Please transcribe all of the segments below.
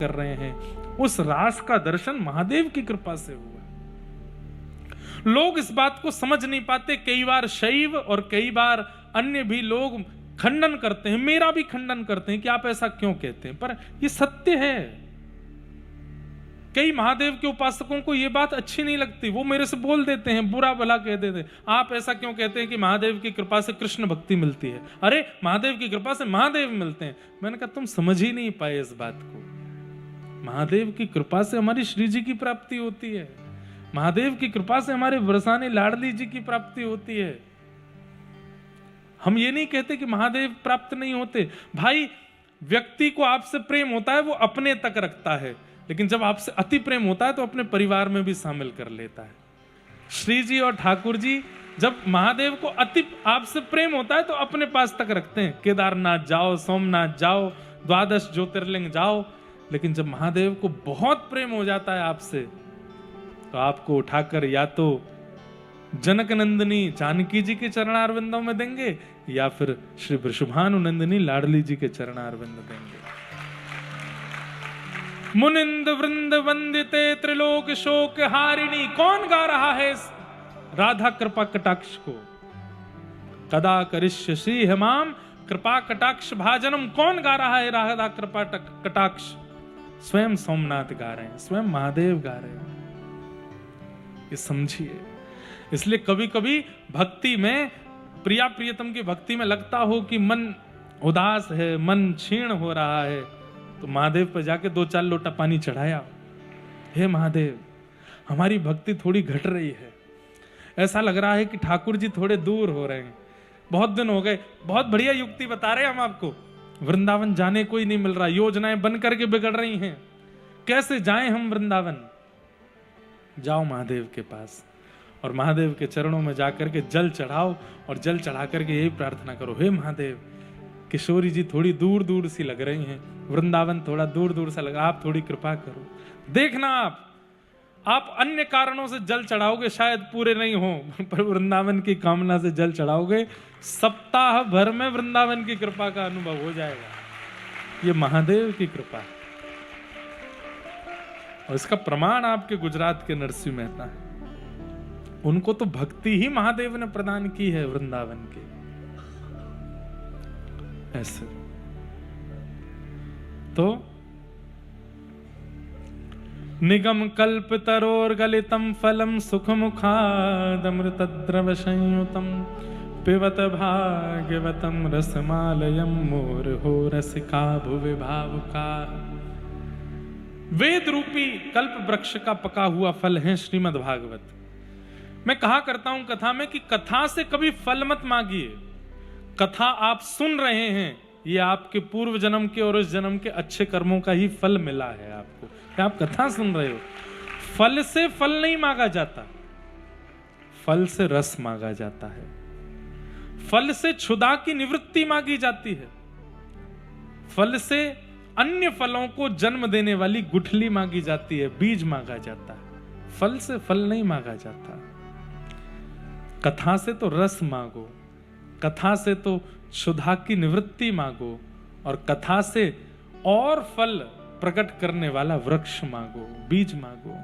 कर रहे हैं, उस रास का दर्शन महादेव की कृपा से हुआ। लोग इस बात को समझ नहीं पाते। कई बार शैव और कई बार अन्य भी लोग खंडन करते हैं, मेरा भी खंडन करते हैं कि आप ऐसा क्यों कहते हैं, पर यह सत्य है। कई महादेव के उपासकों को यह बात अच्छी नहीं लगती, वो मेरे से बोल देते हैं, बुरा भला कह देते हैं, आप ऐसा क्यों कहते हैं कि महादेव की कृपा से कृष्ण भक्ति मिलती है। अरे महादेव की कृपा से महादेव मिलते हैं। मैंने कहा तुम समझ ही नहीं पाए इस बात को। महादेव की कृपा से हमारी श्री जी की प्राप्ति होती है, महादेव की कृपा से हमारे बरसाने लाडली जी की प्राप्ति होती है। हम ये नहीं कहते कि महादेव प्राप्त नहीं होते। भाई व्यक्ति को आपसे प्रेम होता है वो अपने तक रखता है, लेकिन जब आपसे अति प्रेम होता है तो अपने परिवार में भी शामिल कर लेता है। श्री जी और ठाकुर जी जब महादेव को अति आपसे प्रेम होता है तो अपने पास तक रखते हैं। केदारनाथ जाओ, सोमनाथ जाओ, द्वादश ज्योतिर्लिंग जाओ, लेकिन जब महादेव को बहुत प्रेम हो जाता है आपसे तो आपको उठाकर या तो जनक नंदिनी जानकी जी के चरणारविंदों में देंगे या फिर श्री वृषभानुनंदिनी लाडली जी के चरणारविंद देंगे। मुनिंद वृंद वंदिते त्रिलोक शोक हारिणी, कौन गा रहा है इस राधा कृपा कटाक्ष को? कदा करिष्य श्री हेमाम कृपा कटाक्ष भाजनम, कौन गा रहा है राधा कृपा कटाक्ष? स्वयं सोमनाथ गा रहे हैं, स्वयं महादेव गा रहे हैं। ये समझिए। इसलिए कभी कभी भक्ति में, प्रिया प्रियतम की भक्ति में लगता हो कि मन उदास है, मन क्षीण हो रहा है, तो महादेव पर जाके 2-4 लोटा पानी चढ़ाया, हे महादेव हमारी भक्ति थोड़ी घट रही है, ऐसा लग रहा है कि ठाकुर जी थोड़े दूर हो रहे हैं, बहुत दिन हो गए। बहुत बढ़िया युक्ति बता रहे हैं हम आपको, वृंदावन जाने को ही नहीं मिल रहा, योजनाएं बन करके बिगड़ रही हैं, कैसे जाएं हम वृंदावन? जाओ महादेव के पास और महादेव के चरणों में जाकर के जल चढ़ाओ और जल चढ़ा करके यही प्रार्थना करो, हे महादेव किशोरी जी थोड़ी दूर दूर सी लग रही हैं, वृंदावन थोड़ा दूर दूर सा लगा, आप थोड़ी कृपा करो। देखना आप अन्य कारणों से जल चढ़ाओगे शायद पूरे नहीं हो, पर वृंदावन की कामना से जल चढ़ाओगे, सप्ताह भर में वृंदावन की कृपा का अनुभव हो जाएगा। ये महादेव की कृपा है और इसका प्रमाण आपके गुजरात के नरसिंह मेहता है। उनको तो भक्ति ही महादेव ने प्रदान की है वृंदावन के। ऐसे तो निगम कल्प तरोर गलितम फलम सुख मुखादमृत द्रव संयुतम पिबत भाग्यवतम रसमालयम मोर हो रसिका भुवि भावुका। वेद रूपी कल्प वृक्ष का पका हुआ फल है श्रीमद् भागवत। मैं कहा करता हूं कथा में कि कथा से कभी फल मत मांगिए। कथा आप सुन रहे हैं, ये आपके पूर्व जन्म के और इस जन्म के अच्छे कर्मों का ही फल मिला है आपको, क्या आप कथा सुन रहे हो। फल से फल नहीं मांगा जाता, फल से रस मांगा जाता है, फल से क्षुधा की निवृत्ति मांगी जाती है, फल से अन्य फलों को जन्म देने वाली गुठली मांगी जाती है, बीज मांगा जाता है, फल से फल नहीं मांगा जाता। कथा से तो रस मांगो, कथा से तो क्षुधा की निवृत्ति मांगो और कथा से और फल प्रकट करने वाला वृक्ष मांगो, बीज मांगो।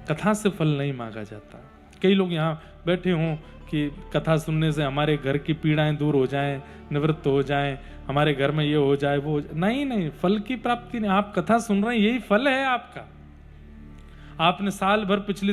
कथा से फल नहीं मांगा जाता। कई लोग यहां बैठे हों कि कथा सुनने से हमारे घर की पीड़ाएं दूर हो जाएं, निवृत्त हो जाएं, हमारे घर में ये हो जाए वो नहीं, फल की प्राप्ति नहीं। आप कथा सुन रहे हैं, यही फल है आपका। आपने साल भर पिछली